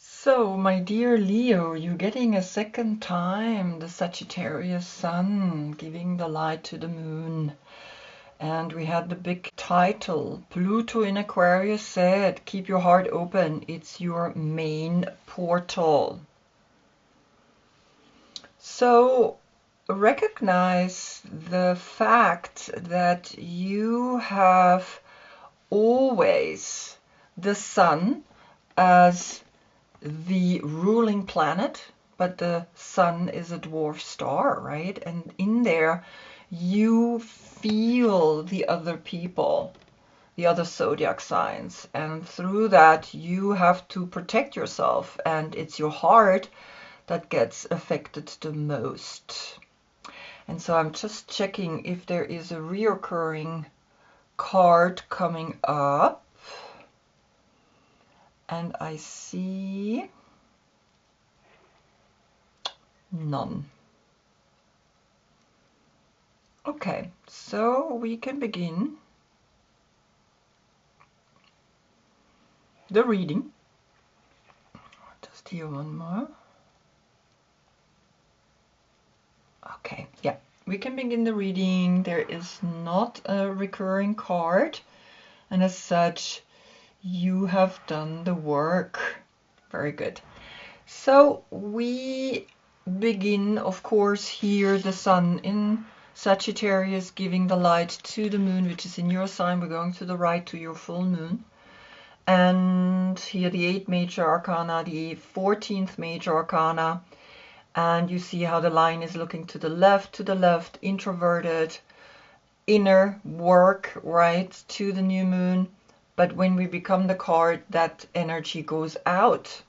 So, my dear Leo, you're getting a second time the Sagittarius Sun, giving the light to the moon. And we had the big title, Pluto in Aquarius said, keep your heart open, it's your main portal. So, recognize the fact that you have always the Sun as the ruling planet, but the Sun is a dwarf star, right? And in there, you feel the other people, the other zodiac signs, and through that, you have to protect yourself, and it's your heart that gets affected the most. And so I'm just checking if there is a reoccurring card coming up. And I see none. Okay, so we can begin the reading. Just here one more. Okay, yeah, we can begin the reading. There is not a recurring card, and as such, you have done the work. Very good. So we begin, of course, here the Sun in Sagittarius giving the light to the moon, which is in your sign. We're going to the right to your full moon. And here the 8 major arcana, the 14th major arcana. And you see how the line is looking to the left, introverted, inner work, right, to the new moon. But when we become the card, that energy goes out.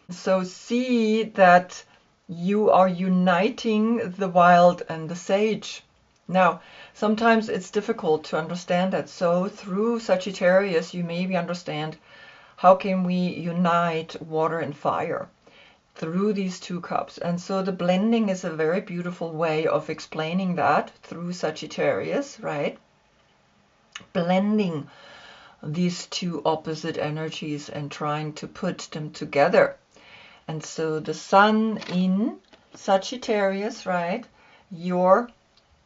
So see that you are uniting the wild and the sage. Now, sometimes it's difficult to understand that. So through Sagittarius, you maybe understand how can we unite water and fire through these two cups. And so the blending is a very beautiful way of explaining that through Sagittarius, right? Blending these two opposite energies and trying to put them together. And so the Sun in Sagittarius, right, your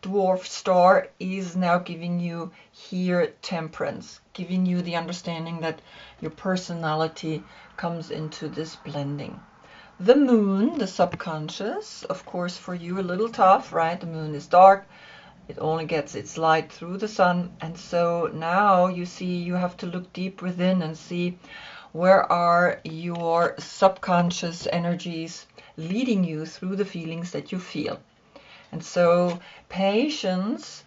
dwarf star, is now giving you here Temperance, giving you the understanding that your personality comes into this blending. The moon, the subconscious, of course, for you a little tough, right? The moon is dark. It only gets its light through the sun. And so now you see you have to look deep within and see where are your subconscious energies leading you through the feelings that you feel. And so patience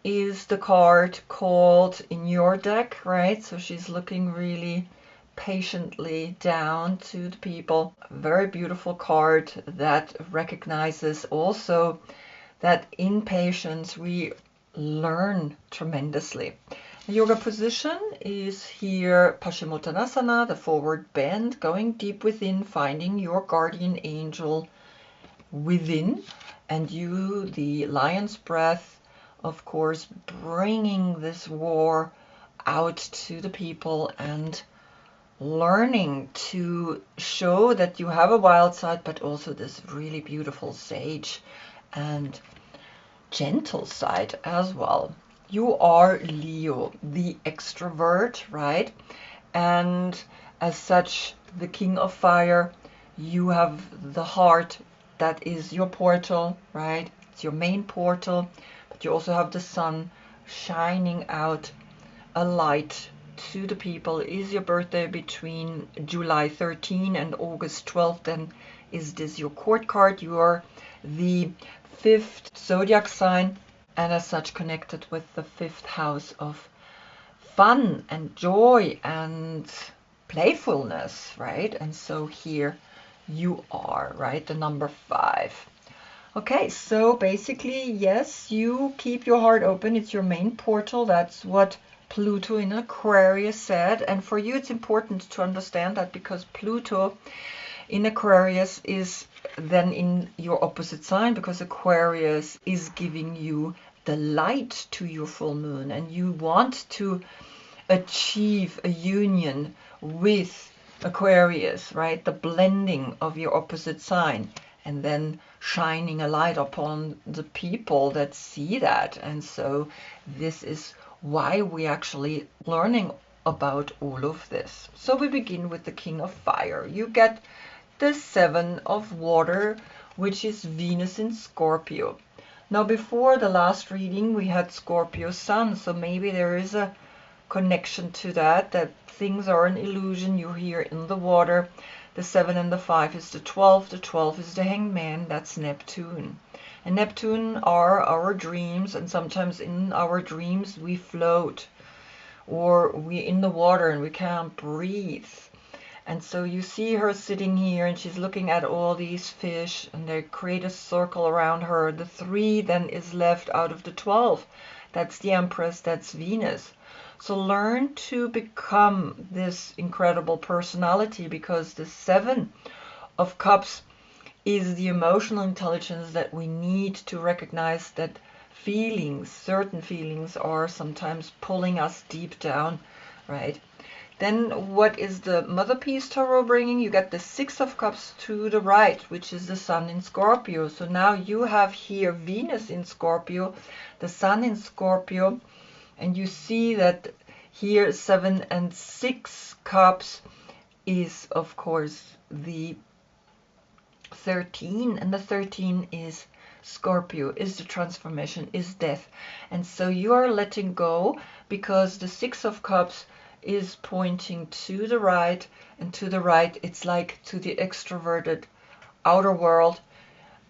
is the card called in your deck, right? So she's looking really patiently down to the people. A very beautiful card that recognizes also that in patience we learn tremendously. The yoga position is here Paschimottanasana, the forward bend, going deep within, finding your guardian angel within, and you, the lion's breath, of course, bringing this war out to the people and learning to show that you have a wild side, but also this really beautiful sage and gentle side as well. You are Leo, the extrovert, right? And as such, the king of fire. You have the heart that is your portal, right? It's your main portal, but you also have the sun shining out a light to the people. Is your birthday between July 13 and August 12, then is this your court card. You are the 5th zodiac sign, and as such connected with the 5th house of fun and joy and playfulness, right? And so here you are, right? The number 5. Okay, so basically, yes, you keep your heart open. It's your main portal. That's what Pluto in Aquarius said. And for you, it's important to understand that because Pluto in Aquarius is then in your opposite sign, because Aquarius is giving you the light to your full moon, and you want to achieve a union with Aquarius, right? The blending of your opposite sign and then shining a light upon the people that see that. And so this is why we actually learning about all of this. So we begin with the King of Fire. You get the Seven of Water, which is Venus in Scorpio. Now before the last reading we had Scorpio Sun, so maybe there is a connection to that things are an illusion. You're here in the water. The 7 and the 5 is the 12. The 12 is the Hanged Man. That's Neptune. And Neptune are our dreams, and sometimes in our dreams we float, or we're in the water and we can't breathe. And so you see her sitting here and she's looking at all these fish, and they create a circle around her. The 3 then is left out of the 12. That's the Empress, that's Venus. So learn to become this incredible personality, because the 7 of Cups is the emotional intelligence that we need to recognize that feelings, certain feelings, are sometimes pulling us deep down, right? Then what is the Mother Peace Tarot bringing? You get the 6 of Cups to the right, which is the Sun in Scorpio. So now you have here Venus in Scorpio, the Sun in Scorpio, and you see that here 7 and 6 Cups is of course the 13, and the 13 is Scorpio, is the transformation, is death. And so you are letting go, because the 6 of Cups is pointing to the right, and to the right it's like to the extroverted outer world,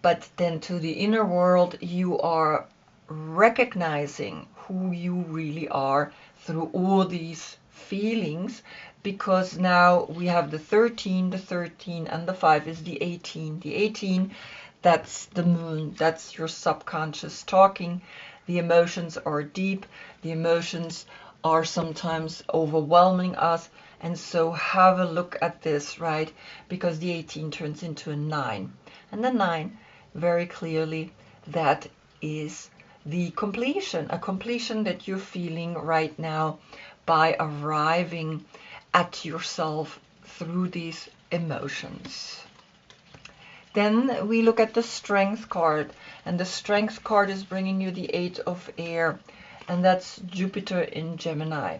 but then to the inner world you are recognizing who you really are through all these feelings, because now we have the 13, the 13, and the 5 is the 18. The 18, that's the moon, that's your subconscious talking. The emotions are deep, the emotions are sometimes overwhelming us, and so have a look at this, right? Because the 18 turns into a 9, and the 9, very clearly, that is the completion, a completion that you're feeling right now by arriving at yourself through these emotions. Then we look at the Strength card, and the Strength card is bringing you the 8 of Air, and that's Jupiter in Gemini.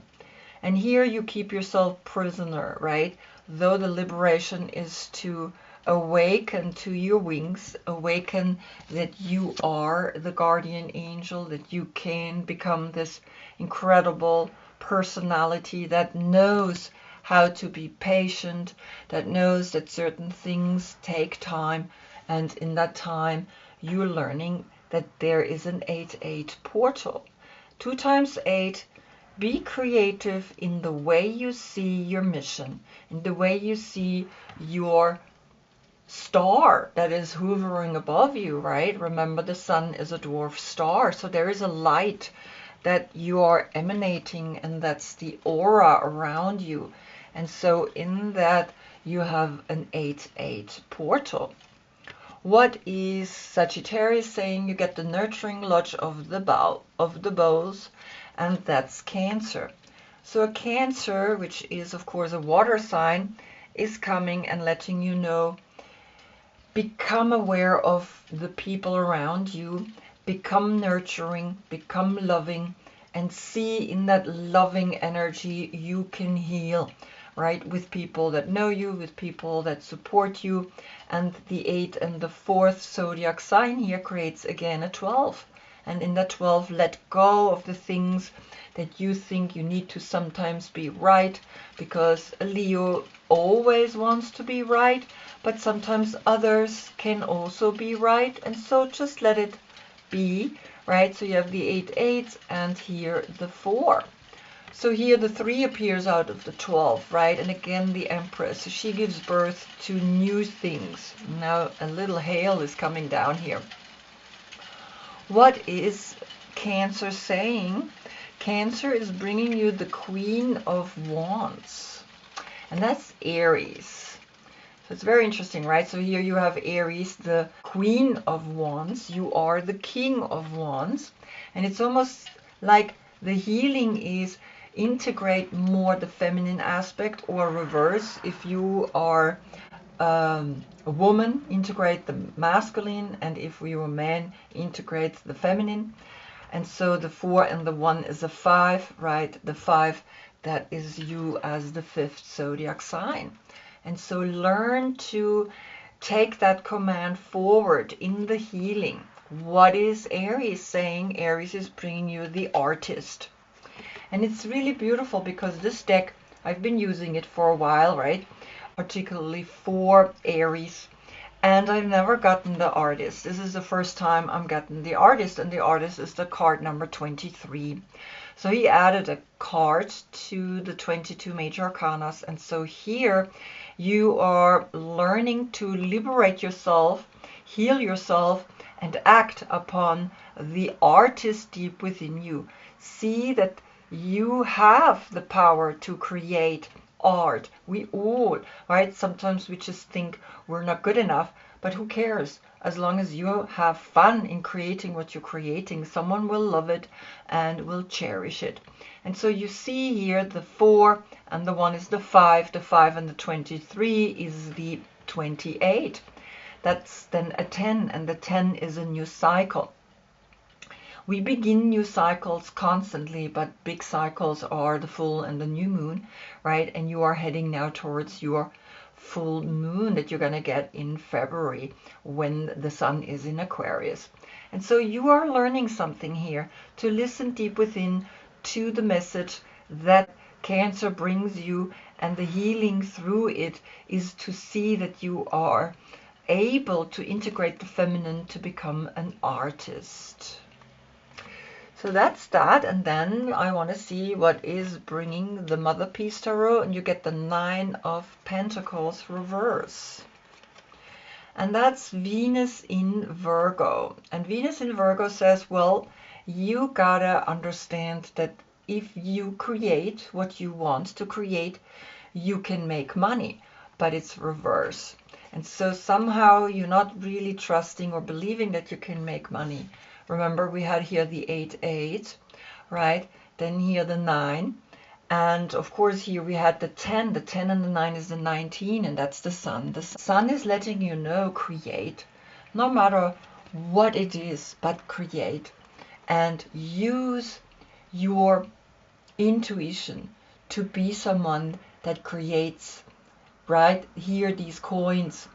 And here you keep yourself prisoner, right? Though the liberation is to awaken to your wings, awaken that you are the guardian angel, that you can become this incredible personality that knows how to be patient, that knows that certain things take time, and in that time you're learning that there is an 8-8 portal. 2 times 8. Be creative in the way you see your mission, in the way you see your star that is hovering above you, right? Remember, the sun is a dwarf star, so there is a light that you are emanating, and that's the aura around you. And so in that you have an 8-8 portal. What is Sagittarius saying? You get the nurturing lodge of the bowls, and that's Cancer. So a Cancer, which is of course a water sign, is coming and letting you know, become aware of the people around you, become nurturing, become loving, and see in that loving energy you can heal, right? With people that know you, with people that support you. And the 8 and the 4th zodiac sign here creates again a 12. And in that 12, let go of the things that you think you need to sometimes be right, because a Leo always wants to be right, but sometimes others can also be right, and so just let it be, right? So you have the 8-8 and here the 4. So here the 3 appears out of the 12, right? And again the Empress, so she gives birth to new things. Now a little hail is coming down here. What is Cancer saying? Cancer is bringing you the Queen of Wands, and that's Aries. So it's very interesting, right? So here you have Aries, the Queen of Wands. You are the King of Wands, and it's almost like the healing is integrate more the feminine aspect, or reverse. If you are a woman, integrate the masculine, and if you're a man, integrate the feminine. And so the 4 and the 1 is a 5, right? The 5, that is you as the 5th zodiac sign. And so learn to take that command forward in the healing. What is Aries saying? Aries is bringing you the artist. And it's really beautiful because this deck, I've been using it for a while, right? Particularly for Aries. And I've never gotten the artist. This is the first time I'm getting the artist, and the artist is the card number 23. So he added a card to the 22 major arcanas. And so here you are learning to liberate yourself, heal yourself, and act upon the artist deep within you. See that you have the power to create art. We all, right? Sometimes we just think we're not good enough, but who cares? As long as you have fun in creating what you're creating, someone will love it and will cherish it. And so you see here the 4 and the 1 is the 5 and the 23 is the 28. That's then a 10, and the 10 is a new cycle. We begin new cycles constantly, but big cycles are the full and the new moon, right? And you are heading now towards your full moon that you're going to get in February when the sun is in Aquarius. And so you are learning something here, to listen deep within to the message that Cancer brings you, and the healing through it is to see that you are able to integrate the feminine to become an artist. So that's that, and then I want to see what is bringing the Mother Peace Tarot, and you get the 9 of Pentacles reverse. And that's Venus in Virgo. And Venus in Virgo says, well, you gotta understand that if you create what you want to create, you can make money, but it's reverse. And so somehow you're not really trusting or believing that you can make money. Remember, we had here the 8, right? Then here the 9. And of course, here we had the 10. The 10 and the 9 is the 19, and that's the sun. The sun is letting you know, create, no matter what it is, but create. And use your intuition to be someone that creates, right? Here, these coins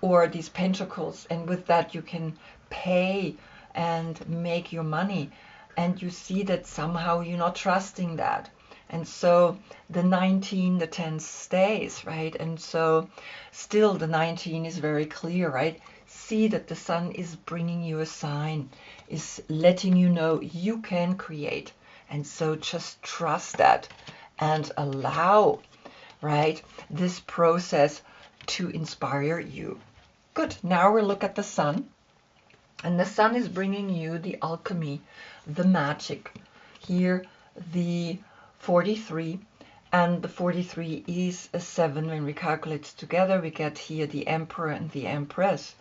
or these pentacles, and with that you can pay and make your money. And you see that somehow you're not trusting that. And so the 19, the 10 stays, right? And so still the 19 is very clear, right? See that the sun is bringing you a sign, is letting you know you can create. And so just trust that and allow, right, this process to inspire you. Good. Now we'll look at the sun. And the sun is bringing you the alchemy, the magic. Here, the 43, and the 43 is a 7. When we calculate together, we get here the Emperor and the Empress.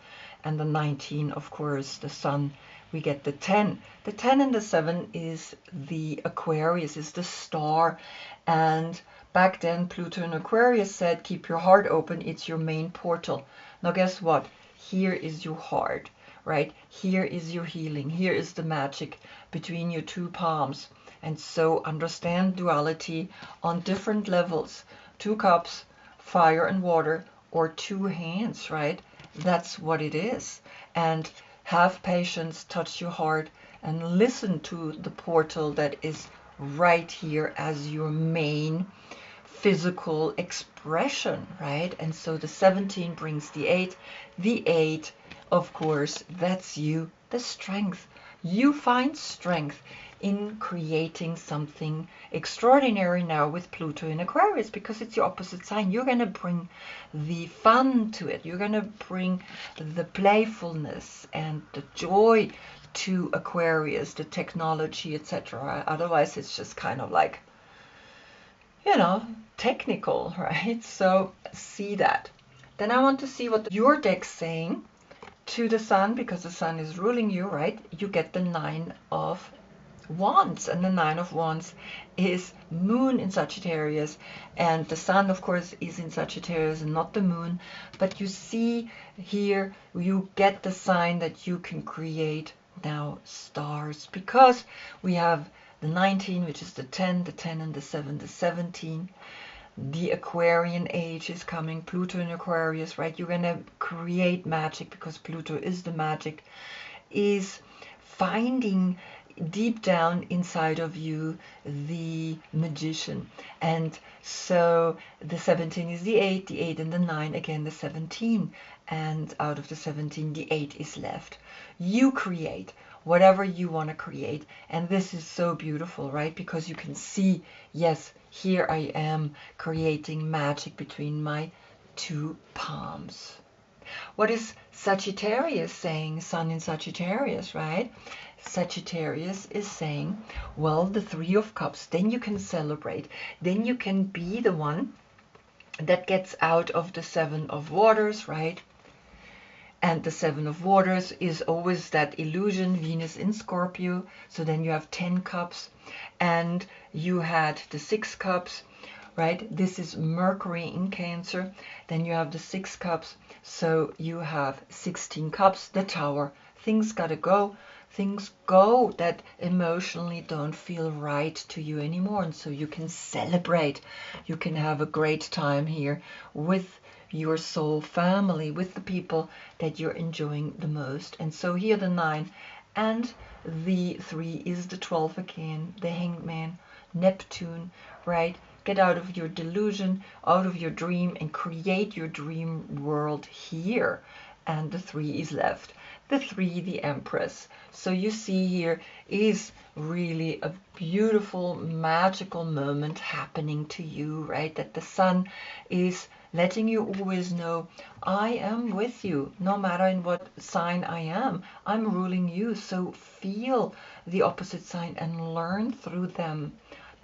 And the 19, of course, the sun, we get the 10. The 10 and the 7 is the Aquarius, is the star. And back then, Pluto in Aquarius said, keep your heart open, it's your main portal. Now guess what? Here is your heart. Right? Here is your healing. Here is the magic between your two palms. And so understand duality on different levels. 2 cups, fire and water, or 2 hands, right? That's what it is. And have patience, touch your heart, and listen to the portal that is right here as your main physical expression, right? And so the 17 brings the 8. The 8, of course, that's you, the strength. You find strength in creating something extraordinary now with Pluto in Aquarius, because it's your opposite sign. You're going to bring the fun to it. You're going to bring the playfulness and the joy to Aquarius, the technology, etc. Otherwise, it's just kind of like, you know, technical, right? So see that. Then I want to see what your deck's saying to the sun, because the sun is ruling you, right? You get the 9 of Wands, and the Nine of Wands is Moon in Sagittarius, and the Sun, of course, is in Sagittarius and not the Moon. But you see here, you get the sign that you can create now stars, because we have the 19, which is the 10 and the 7, the 17. The Aquarian age is coming, Pluto in Aquarius, right? You're going to create magic, because Pluto is the magic, is finding deep down inside of you the magician. And so the 17 is the 8 and the 9, again the 17, and out of the 17 the 8 is left. You create whatever you want to create, and this is so beautiful, right? Because you can see, yes, here I am creating magic between my two palms. What is Sagittarius saying? Sun in Sagittarius, right? Sagittarius is saying, well, the Three of Cups, then you can celebrate. Then you can be the one that gets out of the Seven of Waters, right? And the Seven of Waters is always that illusion, Venus in Scorpio. So then you have 10 cups, and you had the 6 cups, right? This is Mercury in Cancer. Then you have the 6 cups. So you have 16 cups, the Tower. Things gotta go. Things go that emotionally don't feel right to you anymore. And so you can celebrate. You can have a great time here with your soul family, with the people that you're enjoying the most. And so here the 9 and the 3 is the 12 again, the Hanged Man, Neptune, right? Get out of your delusion, out of your dream, and create your dream world here. And the 3 is left. The 3, the Empress. So you see here is really a beautiful, magical moment happening to you, right? That the Sun is letting you always know, I am with you, no matter in what sign I am. I'm ruling you. So feel the opposite sign and learn through them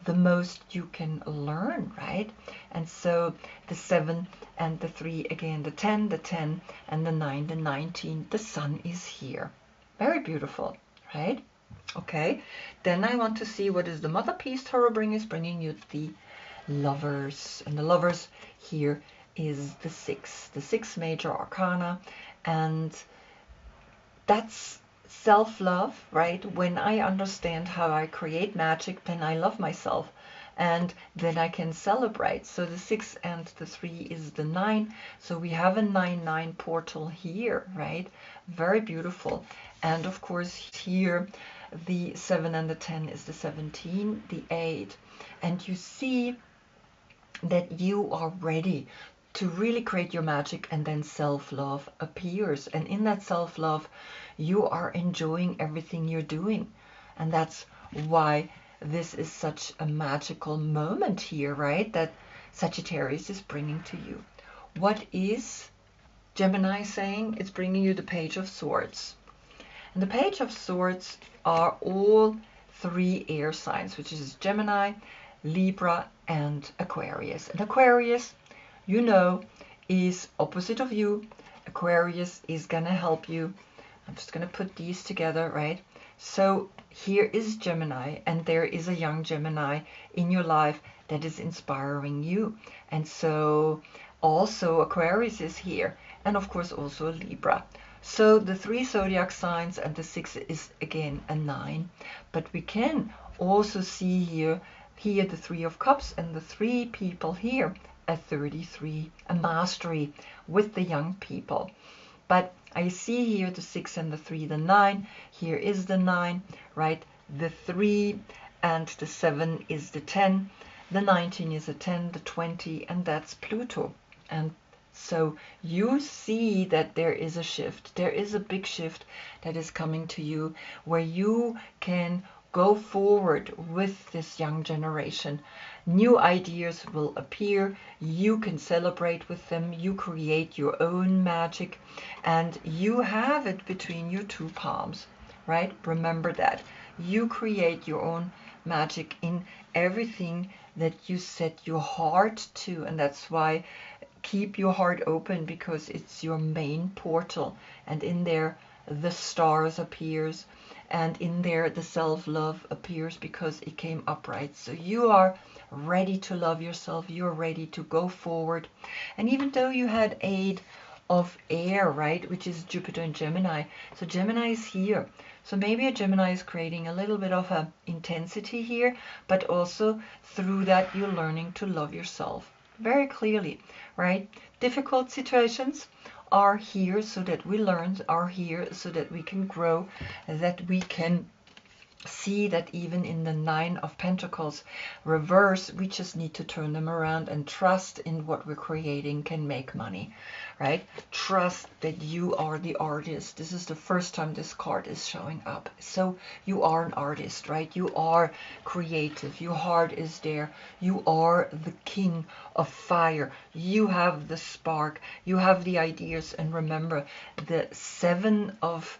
the most you can learn, right? And so the 7 and the 3, again, the 10, and the 9, the 19, the Sun is here. Very beautiful, right? Okay, then I want to see what is the Mother Piece Tarot bringing you the Lovers. And the Lovers here is the 6 major arcana, and that's self-love, right? When I understand how I create magic, then I love myself, and then I can celebrate. So the 6 and the 3 is the 9, so we have a 9-9 portal here, right? Very beautiful. And of course here the 7 and the 10 is the 17, the 8, and you see that you are ready to really create your magic, and then self-love appears. And in that self-love, you are enjoying everything you're doing. And that's why this is such a magical moment here, right? That Sagittarius is bringing to you. What is Gemini saying? It's bringing you the Page of Swords. And the Page of Swords are all 3 air signs, which is Gemini, Libra, and Aquarius. And Aquarius, you know, is opposite of you. Aquarius is gonna help you. I'm just gonna put these together, right? So here is Gemini, and there is a young Gemini in your life that is inspiring you. And so also Aquarius is here, and of course also Libra. So the 3 zodiac signs, and the 6 is again a 9. But we can also see here the 3 of Cups, and the 3 people here, a 33, a mastery with the young people. But I see here the 6 and the 3, the 9. Here is the 9, right? The 3 and the 7 is the 10. The 19 is a 10, the 20, and that's Pluto. And so you see that there is a shift. There is a big shift that is coming to you, where you can go forward with this young generation. New ideas will appear. You can celebrate with them. You create your own magic, and you have it between your 2 palms, right? Remember that. You create your own magic in everything that you set your heart to, and that's why keep your heart open, because it's your main portal, and in there the stars appears, and in there the self-love appears because it came upright. So you are ready to love yourself, you're ready to go forward. And even though you had 8 of air, right, which is Jupiter in Gemini, so Gemini is here. So maybe a Gemini is creating a little bit of a intensity here, but also through that you're learning to love yourself very clearly, right? Difficult situations are here so that we learn, are here so that we can grow, that we can see that even in the 9 of Pentacles reverse, we just need to turn them around and trust in what we're creating can make money, right? Trust that you are the artist. This is the first time this card is showing up. So you are an artist, right? You are creative. Your heart is there. You are the king of fire. You have the spark. You have the ideas. And remember, the 7 of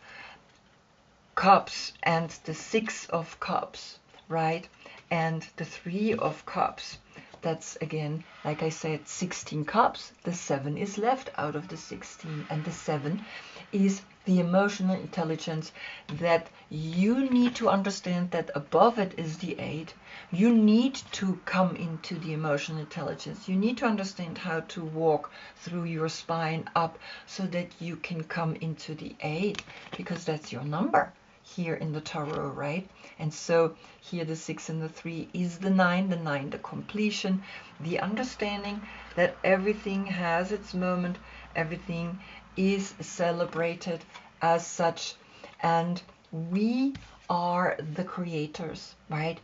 Cups and the 6 of Cups, right? And the 3 of Cups. That's, again, like I said, 16 cups. The 7 is left out of the 16. And the 7 is the emotional intelligence that you need to understand that above it is the 8. You need to come into the emotional intelligence. You need to understand how to walk through your spine up so that you can come into the 8, because that's your number here in the tarot, right? And so here the 6 and the 3 is the 9, the completion, the understanding that everything has its moment, everything is celebrated as such, and we are the creators, right?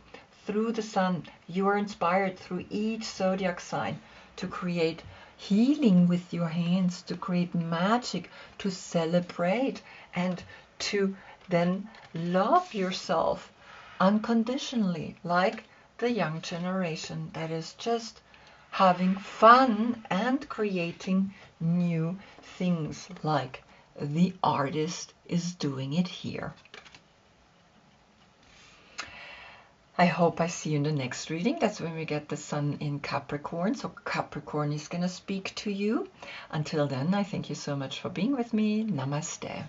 Through the sun, you are inspired through each zodiac sign to create healing with your hands, to create magic, to celebrate, and to then love yourself unconditionally, like the young generation that is just having fun and creating new things, like the artist is doing it here. I hope I see you in the next reading. That's when we get the sun in Capricorn. So Capricorn is going to speak to you. Until then, I thank you so much for being with me. Namaste.